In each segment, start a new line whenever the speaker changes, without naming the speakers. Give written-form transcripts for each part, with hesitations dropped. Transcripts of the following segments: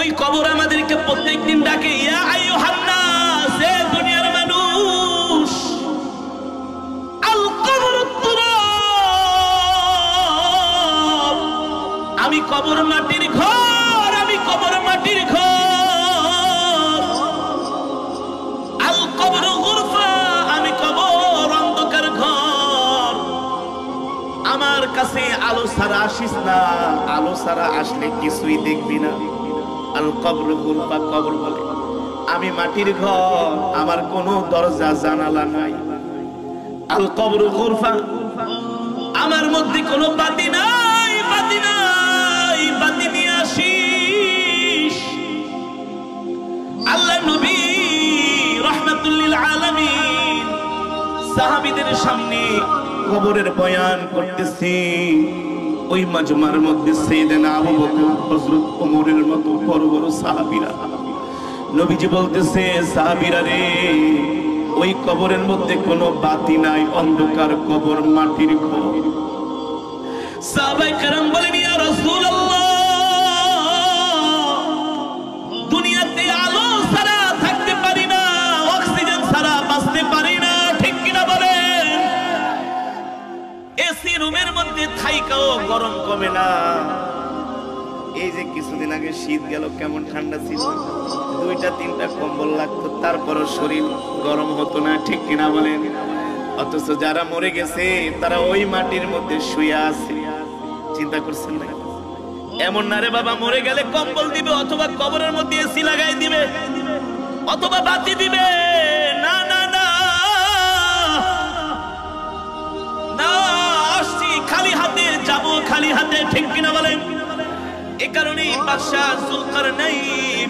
ওই কবর আমাদেরকে প্রত্যেকদিন ডাকে, ইয়া আইয়ুহান নাস, হে দুনিয়ার মানুষ, আল কবরুত তুরাব, আমি কবর মাটির ঘর, আমি কবর মাটির ঘর। আল কবর গুরফা, আমি কবর অন্ধকার ঘর। আমার কাছে আলো ছাড়া আসিস না, আলো ছাড়া আসলে কিছুই দেখবি না। আল কবর গুরফা, কবর বলে আমি মাটির ঘর, আমার কোনো দরজা জানালা নাই। আল কবর গুরফা, আমার মধ্যে কোনো বাতি নাই, বাতি নাই, বাতি নিয়ে আসিস। আল্লাহ নবী রাহমাতুল লিল আলামিন সাহাবীদের সামনে কবরের বয়ান করতেছে। ওই মাজমার মধ্যে সাইয়েদনা আবু বকর, হযরত ওমরের মতো বড় বড় সাহাবীরা। নবীজি বলতেছে, সাহাবীরা রে, ওই কবরের মধ্যে কোনো বাতি নাই, অন্ধকার কবর, মাটির ঘর। সাহাবায়ে কেরাম বলেন, ইয়া রাসূলুল্লাহ, দুনিয়াতে আলো ছাড়া থাকতে পারি না, অক্সিজেন ছাড়া বাঁচতে পারি না, ঠিক কিনা বলেন? এসি রুমের মধ্যে থাইকাও গরম কমে না। এই যে কিছুদিন আগে শীত গেল, কেমন ঠান্ডা ছিল, 2-3টা কম্বল লাগতো, তারপরও শরীর গরম হতো না, ঠিক কিনা বলেন? অথচ যারা মরে গেছে তারা ওই মাটির মধ্যে শুয়ে আছে। চিন্তা করছেন না? এমন না রে বাবা, মরে গেলে কম্বল দিবে, অথবা কবরের মধ্যে এসি লাগাই দিবে, অথবা বাতি দিবে। না না না না, আসছি খালি হাতে, যাব খালি হাতে, ঠিক কিনা বলেন? এ কারণেই বাদশাহ যুলকারনাইন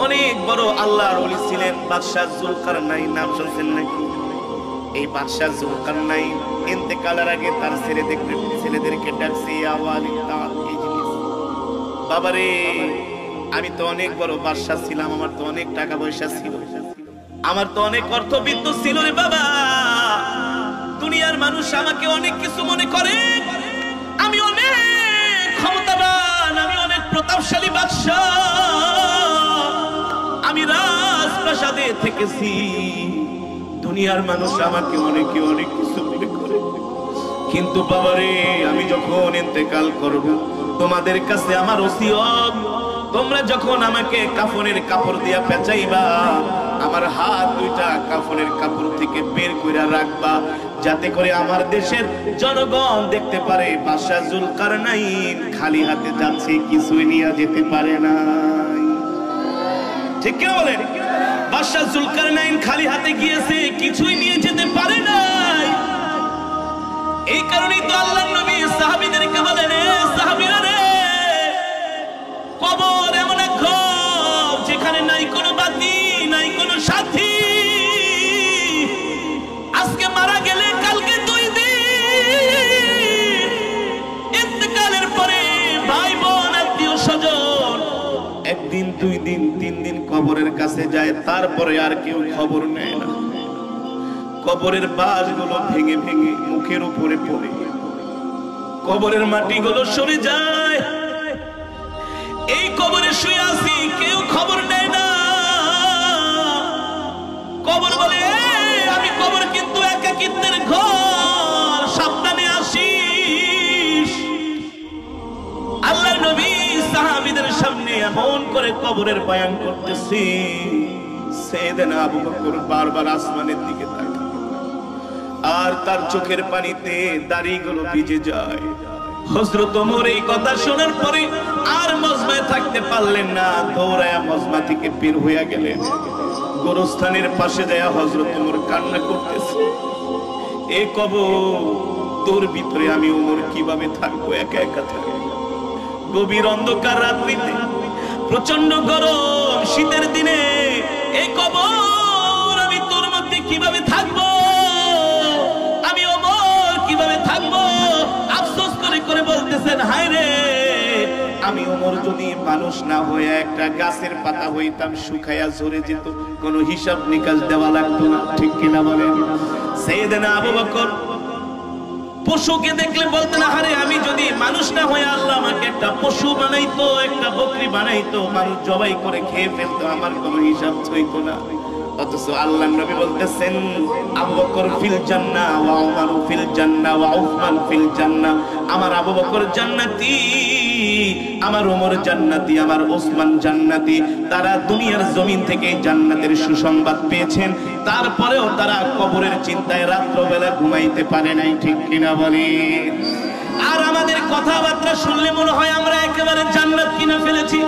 অনেক বড় আল্লাহর ওলি ছিলেন। বাদশাহ যুলকারনাইন নাম শুনছেন নাকি? এই বাদশাহ যুলকারনাইন ইন্তেকালের আগে তার ছেলেদেরকে ডাকছে, ইয়া ওয়ালি তাআল, এই জিনিস বাবারে, আমি তো অনেক বড় বাদশাহ ছিলাম, আমার তো অনেক টাকা পয়সা ছিল, আমার তো অনেক অর্থবিত্ত ছিল রে বাবা। দুনিয়ার মানুষ আমাকে অনেক কিছু মনে করে, আমি অনেক ক্ষমতাবান, আমি অনেক প্রতাপশালী বাদশাহ, আমি রাজপ্রাসাদে থেকেছি, দুনিয়ার মানুষ আমাকে অনেকে অনেক কিছু মনে করে। কিন্তু বাবারে, আমি যখন ইন্তেকাল করব, তোমাদের কাছে আমার ওসিয়ত, তোমরা যখন আমাকে কাফনের কাপড় দিয়া পেঁচাইবা, আমার হাত দুইটা কাফনের কাপড় থেকে বের কইরা রাখবা, যাতে করে আমার দেশের জনগণ দেখতে পারে বাদশাহ যুলকারনাইন খালি হাতে যাচ্ছে, কিছুই নিয়ে যেতে পারে না। ঠিক কি বলেন? বাদশাহ যুলকারনাইন খালি হাতে গিয়েছে, কিছুই নিয়ে যেতে পারে নাই। এই কারণেই তো আল্লাহর নবী সাহাবীদেরকে বলেন, সাহাবীরা রে, কবর এমন এক ঘর যেখানে নাই কোনো বাতি, নাই কোনো সাথী। আজকে মারা গেলে কালকে 2 দিন, ইন্তেকালের পরে ভাই বোন আত্মীয় স্বজন 1 দিন 2 দিন 3 দিন কবরের কাছে যায়, তারপরে আর কেউ খবর নেয় না। কবরের বাঁশগুলো ভেঙে ভেঙে মুখের উপরে পড়ে, কবরের মাটিগুলো সরে যায়। এই কবরে শুয়ে আছি, কেউ খবর নেয় না। কবর বলে, আমি কবর কিন্তু একাকিত্বের ঘর, সাবধানে আসিস। আল্লাহর নবী সাহাবীদের সামনে এমন করে কবরের বয়ান করতেছি, সাইয়েদনা আবু বকর বারবার আসমানের দিকে তাকায়, আর তার চোখের পানিতে দাড়িগুলো ভিজে যায়। হযরত ওমর এই কথা শোনার পরে আর মজমায় থাকতে পারলেন না, দৌড়ায়া মজমা থেকে বের হইয়া গেলেন। গোরস্থানের পাশে যায় হযরত ওমর কান্না করতেছে, এ কবর, তোর ভিতরে আমি ওমর কিভাবে থাকবো, একা একা থাকবো। গভীর অন্ধকার রাত্রিতে, প্রচন্ড গরম শীতের দিনে, এই কবর, আমি তোর মধ্যে কিভাবে থাকবো, আমি ওমর কিভাবে থাকবো। আফসোস করে করে বলতেছেন, হায় রে, আমি ওমর যদি মানুষ না হয়ে একটা গাছের পাতা হইতাম, শুকায়া ঝরে যেত, কোনো হিসাব নিকাশ দেওয়া লাগতো না, ঠিক কিনা বলেন? সাইয়েদনা আবু বকর পশুকে দেখলে বলতেন, আরে আমি যদি মানুষ না হয়ে আল্লাহ আমাকে একটা পশু বানাইতো, একটা বকরি বানাইতো, মানুষ জবাই করে খেয়ে ফেলতো, আমার কোনো হিসাব হইতো না। অথচ আল্লাহর নবী বলতেছেন, আবু বকর ফিল জান্নাহ ওয়া উমর ফিল জান্নাহ ওয়া উসমান ফিল জান্নাহ, আমার আবু বকর জান্নাতি, আমার ওমর জান্নাতি, আমার ওসমান জান্নাতি। তারা দুনিয়ার জমিন থেকে জান্নাতের সুসংবাদ পেয়েছেন, তারপরেও তারা কবরের চিন্তায় রাত্রবেলা ঘুমাইতে পারে নাই। ঠিক কিনা বলি? আর আমাদের কথাবার্তা শুনলে মনে হয় আমরা একেবারে জান্নাত কিনে ফেলেছি,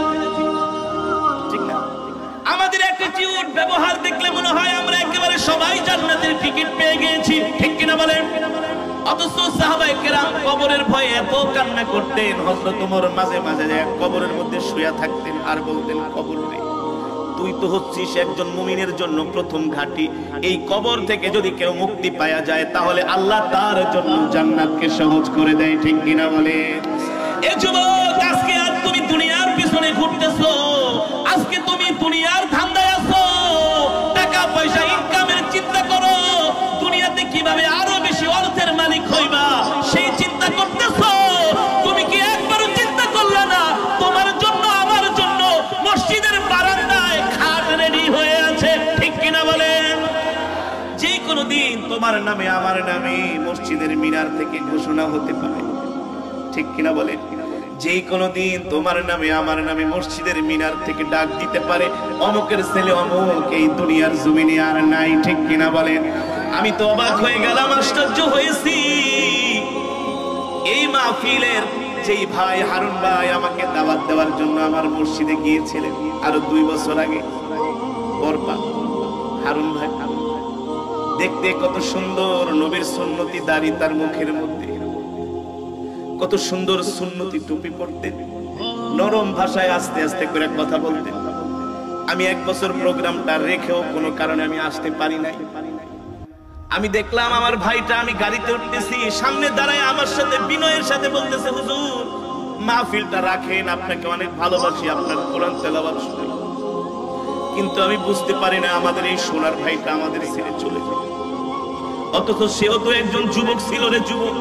ঠিক না? আমাদের অ্যাটিটিউড, ব্যবহার দেখলে মনে হয় আমরা একেবারে সবাই জান্নাতের টিকিট পেয়ে গিয়েছি। ঠিক কিনা বলেন? অথচ সাহাবায়ে কেরাম কবরের ভয়ে এত কান্না করতেন, হযরত ওমর মাঝে মাঝে কবরের মধ্যে শুয়ে থাকতেন আর বলতেন, কবর রে, তুই তো হচ্ছিস একজন মুমিনের জন্য প্রথম ঘাঁটি, এই কবর থেকে যদি কেউ মুক্তি পাওয়া যায় তাহলে আল্লাহ তার জন্য জান্নাতকে সহজ করে দেয়। ঠিক কিনা বলে? এ যুবক, আজকে আর তুমি দুনিয়ার পিছনে ঘুরতেছো, আজকে তুমি দুনিয়ার ধান্দায় আছো, টাকা পয়সা ইনকামের চিন্তা করো, দুনিয়াতে কিভাবে আরো বেশি অর্থের মালিক হইবা সেই চিন্তা করতেছো। তুমি কি একবারও চিন্তা করলে না তোমার জন্য আমার জন্য মসজিদের বারান্দায় খাট রেডি হয়ে আছে? ঠিক কিনা বলেন? যে কোনো দিন তোমার নামে আমার নামে মসজিদের মিনার থেকে ঘোষণা হতে পারে। ঠিক কিনা বলেন? যে কোনো দিন তোমার নামে আমার নামে মসজিদের মিনার থেকে ডাক দিতে পারে, অমুকের ছেলে অমুক এই দুনিয়ার জমিনে আর নাই। ঠিক কিনা বলেন? আমি তো অবাক হয়ে গেলাম, আশ্চর্য হয়েছি। এই মাহফিলের যেই ভাই হারুন ভাই আমাকে দাওয়াত দেওয়ার জন্য আমার মসজিদে গিয়েছিলেন আরো 2 বছর আগে, বরপা হারুন ভাই, দেখতে কত সুন্দর, নবীর সুন্নতি দাড়ি তার মুখের মধ্যে, কত সুন্দর সুন্নতি টুপি পরতেন, নরম ভাষায় আস্তে আস্তে করে কথা বলতেন। আমি 1 বছর প্রোগ্রামটা রেখেও কোনো কারণে আমি আসতে পারি নাই। আমি দেখলাম আমার ভাইটা, আমি গাড়িতে উঠতেছি, সামনে দাঁড়ায় আমার সাথে বিনয়ের সাথে বলতেছে, হুজুর মাহফিলটা রাখেন, আপনাকে অনেক ভালোবাসি, আপনার কোরআন তেলাওয়াত শুনি। কিন্তু আমি বুঝতে পারি না আমাদের এই সোনার ভাইটা আমাদের ছেড়ে চলে যায়। অথচ সেও তো একজন যুবক ছিল রে, যুবক।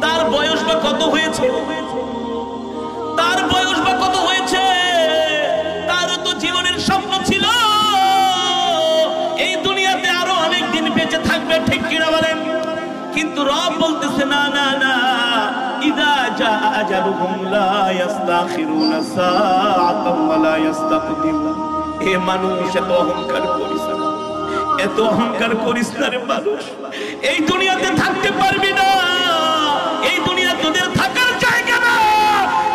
তার বয়স বা কত হয়েছে? তার বয়স বা কত হয়েছে? তারও তো জীবনের স্বপ্ন ছিল এই দুনিয়াতে আরো অনেক দিন বেঁচে থাকবে। ঠিক কিনা বলেন? কিন্তু রব বলতেছে, না না না, ইযা জা আজালুহুম লা ইস্তাখিরুনা সাআতাম ওয়া লা ইস্তাকদিমুন। এ মানুষ, এত অহংকার করিস না, এত অহংকার করিস না রে মানুষ। এই দুনিয়াতে থাকতে পারবি না, এই দুনিয়া তোদের থাকার জায়গা না।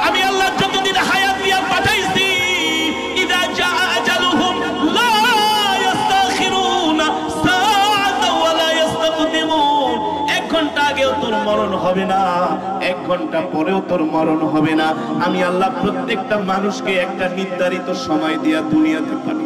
আমি আল্লাহ যতদিন হায়াত দিয়া পাঠাইছি, ইযা জা আজালুহুম লা ইস্তাখিরুনা সাআতাম ওয়া লা ইস্তাকদিমুন। 1 ঘন্টা আগেও তোর মরণ হবে না, 1 ঘন্টা পরেও তোর মরণ হবে না। আমি আল্লাহ প্রত্যেকটা মানুষকে একটা নির্ধারিত সময় দিয়া দুনিয়াতে পাঠাই।